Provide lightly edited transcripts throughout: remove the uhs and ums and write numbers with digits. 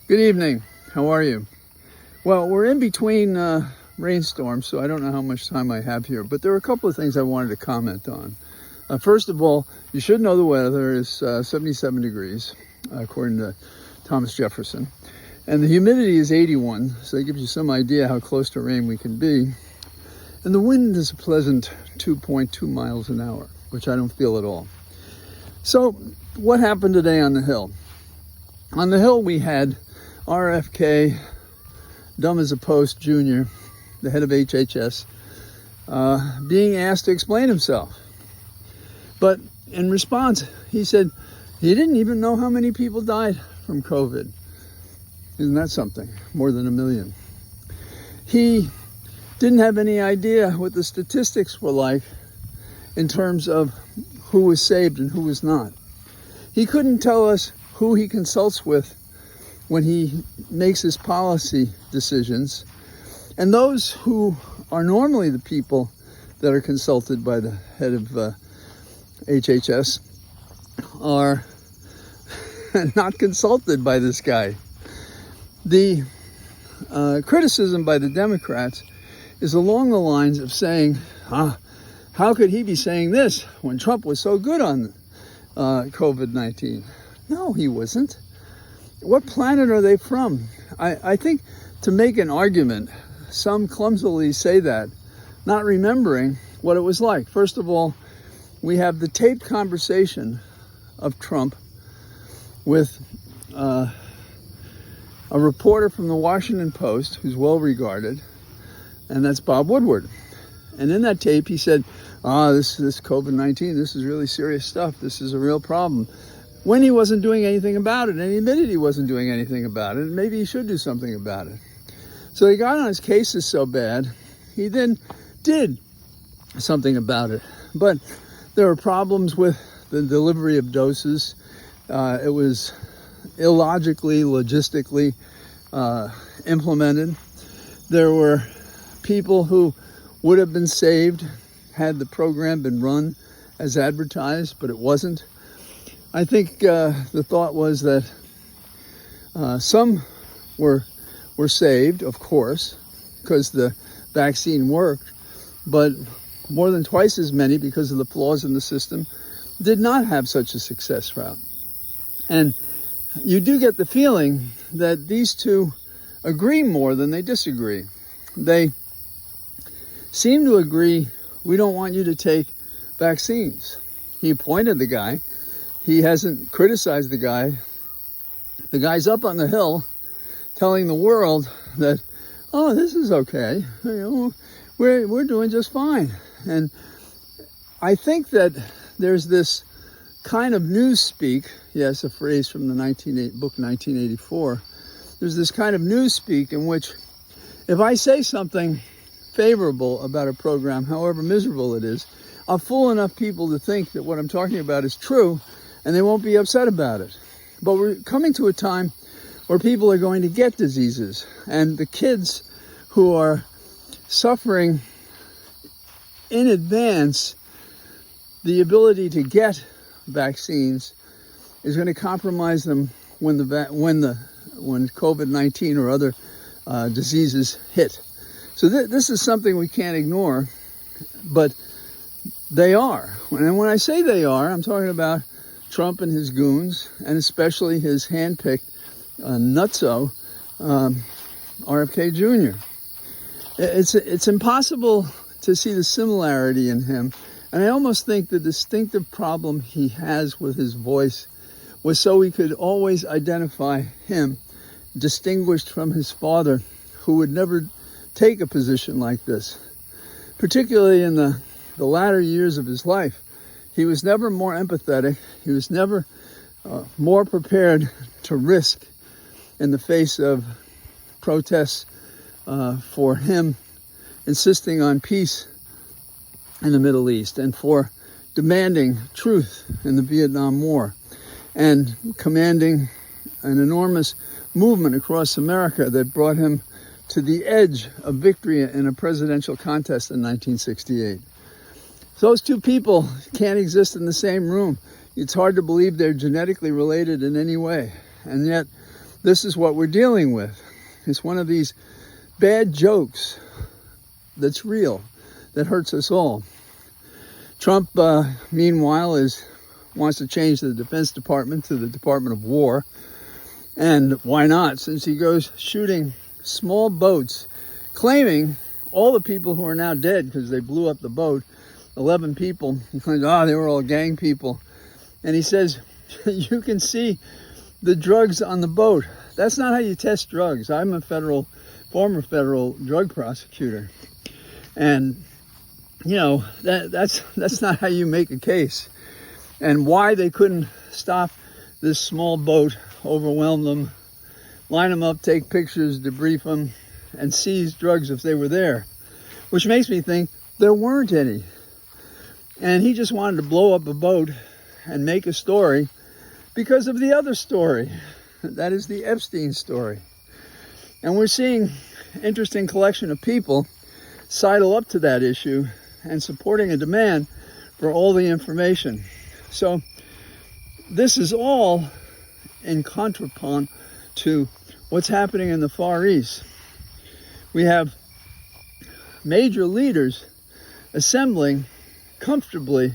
Good evening. How are you? Well, we're in between rainstorms, so I don't know how much time I have here, but there are a couple of things I wanted to comment on. First of all, you should know the weather is 77 degrees, according to Thomas Jefferson, and the humidity is 81, so that gives you some idea how close to rain we can be. And the wind is a pleasant 2.2 miles an hour, which I don't feel at all. So, what happened today on the Hill? On the Hill, we had RFK, dumb as a post, Jr., the head of HHS, being asked to explain himself. But in response, he said he didn't even know how many people died from COVID. Isn't that something? More than 1 million. He didn't have any idea what the statistics were like in terms of who was saved and who was not. He couldn't tell us who he consults with when he makes his policy decisions. And those who are normally the people that are consulted by the head of HHS are not consulted by this guy. The criticism by the Democrats is along the lines of saying, how could he be saying this when Trump was so good on COVID-19? No, he wasn't. What planet are they from? I think to make an argument, some clumsily say that, not remembering what it was like. First of all, we have the taped conversation of Trump with a reporter from the Washington Post who's well regarded, and that's Bob Woodward. And in that tape, he said, this COVID-19, this is really serious stuff. This is a real problem. When he wasn't doing anything about it, and he admitted he wasn't doing anything about it, and maybe he should do something about it. So he got on his cases so bad, he then did something about it. But there were problems with the delivery of doses. It was illogically, logistically implemented. There were people who would have been saved had the program been run as advertised, but it wasn't. I think the thought was that some were saved, of course, because the vaccine worked, but more than twice as many, because of the flaws in the system, did not have such a success route. And you do get the feeling that these two agree more than they disagree. They seem to agree, we don't want you to take vaccines. He appointed the guy. He hasn't criticized the guy. The guy's up on the Hill telling the world that, this is okay. We're doing just fine. And I think that there's this kind of newspeak, yes, a phrase from the book 1984. There's this kind of newspeak in which if I say something favorable about a program, however miserable it is, I'll fool enough people to think that what I'm talking about is true, and they won't be upset about it. But we're coming to a time where people are going to get diseases, and the kids who are suffering in advance the ability to get vaccines is going to compromise them when COVID-19 or other diseases hit. So this is something we can't ignore, but they are. And when I say they are, I'm talking about Trump and his goons, and especially his handpicked nutso, RFK Jr. It's impossible to see the similarity in him, and I almost think the distinctive problem he has with his voice was so we could always identify him, distinguished from his father, who would never take a position like this, particularly in the latter years of his life. He was never more empathetic. He was never more prepared to risk in the face of protests for him insisting on peace in the Middle East and for demanding truth in the Vietnam War and commanding an enormous movement across America that brought him to the edge of victory in a presidential contest in 1968. Those two people can't exist in the same room. It's hard to believe they're genetically related in any way. And yet this is what we're dealing with. It's one of these bad jokes that's real, that hurts us all. Trump, meanwhile, wants to change the Defense Department to the Department of War. And why not? Since he goes shooting small boats, claiming all the people who are now dead because they blew up the boat, 11 people, he claims, they were all gang people. And he says, you can see the drugs on the boat. That's not how you test drugs. I'm a former federal drug prosecutor. And, that's not how you make a case. And why they couldn't stop this small boat, overwhelm them, line them up, take pictures, debrief them, and seize drugs if they were there. Which makes me think there weren't any. And he just wanted to blow up a boat and make a story because of the other story. That is the Epstein story. And we're seeing an interesting collection of people sidle up to that issue and supporting a demand for all the information. So this is all in contrapunct to what's happening in the Far East. We have major leaders assembling comfortably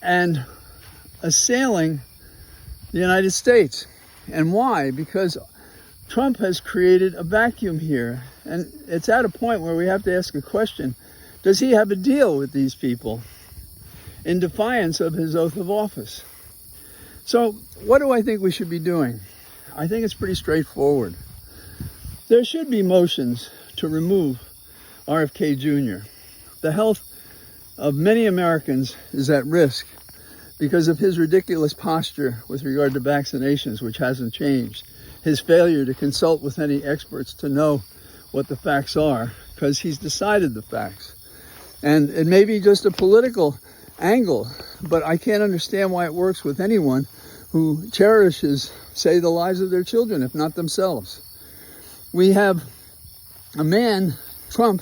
and assailing the United States. And why? Because Trump has created a vacuum here. And it's at a point where we have to ask a question. Does he have a deal with these people in defiance of his oath of office? So what do I think we should be doing? I think it's pretty straightforward. There should be motions to remove RFK Jr. The health of many Americans is at risk because of his ridiculous posture with regard to vaccinations, which hasn't changed. His failure to consult with any experts to know what the facts are, because he's decided the facts. And it may be just a political angle, but I can't understand why it works with anyone who cherishes, say, the lives of their children, if not themselves. We have a man, Trump,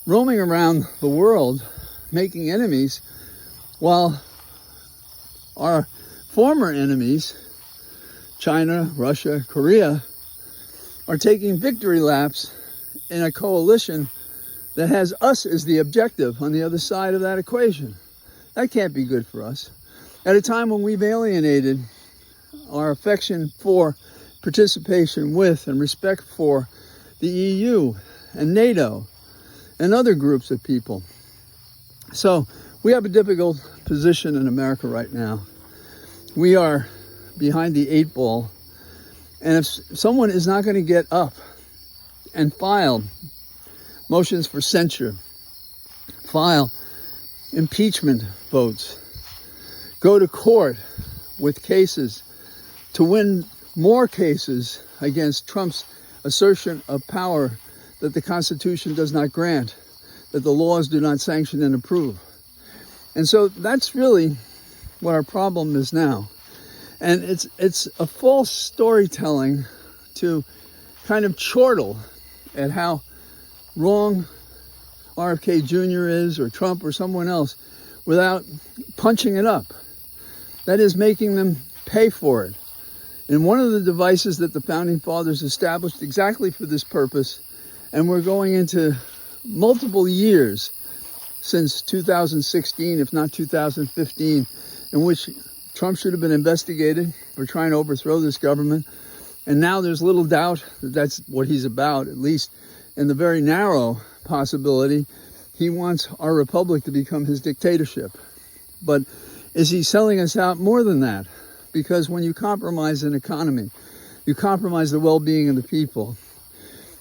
roaming around the world, making enemies, while our former enemies, China, Russia, Korea, are taking victory laps in a coalition that has us as the objective on the other side of that equation. That can't be good for us. At a time when we've alienated our affection for, participation with, and respect for the EU and NATO and other groups of people. So we have a difficult position in America right now. We are behind the 8 ball. And if someone is not going to get up and file motions for censure, file impeachment votes, go to court with cases to win more cases against Trump's assertion of power that the Constitution does not grant, that the laws do not sanction and approve. And so that's really what our problem is now. And it's a false storytelling to kind of chortle at how wrong RFK Jr. is, or Trump, or someone else, without punching it up. That is, making them pay for it. And one of the devices that the Founding Fathers established exactly for this purpose, and we're going into multiple years since 2016, if not 2015, in which Trump should have been investigated for trying to overthrow this government. And now there's little doubt that that's what he's about, at least in the very narrow possibility. He wants our republic to become his dictatorship. But is he selling us out more than that? Because when you compromise an economy, you compromise the well-being of the people.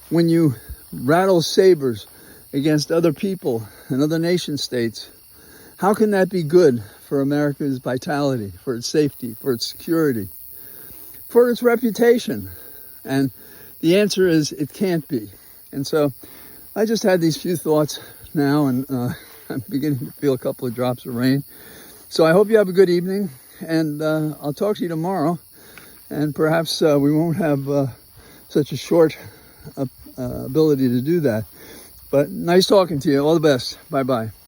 When you rattle sabers against other people and other nation states, how can that be good for America's vitality, for its safety, for its security, for its reputation? And the answer is it can't be. And so I just had these few thoughts now, and I'm beginning to feel a couple of drops of rain. So I hope you have a good evening, and I'll talk to you tomorrow. And perhaps we won't have such a short ability to do that. But nice talking to you. All the best. Bye-bye.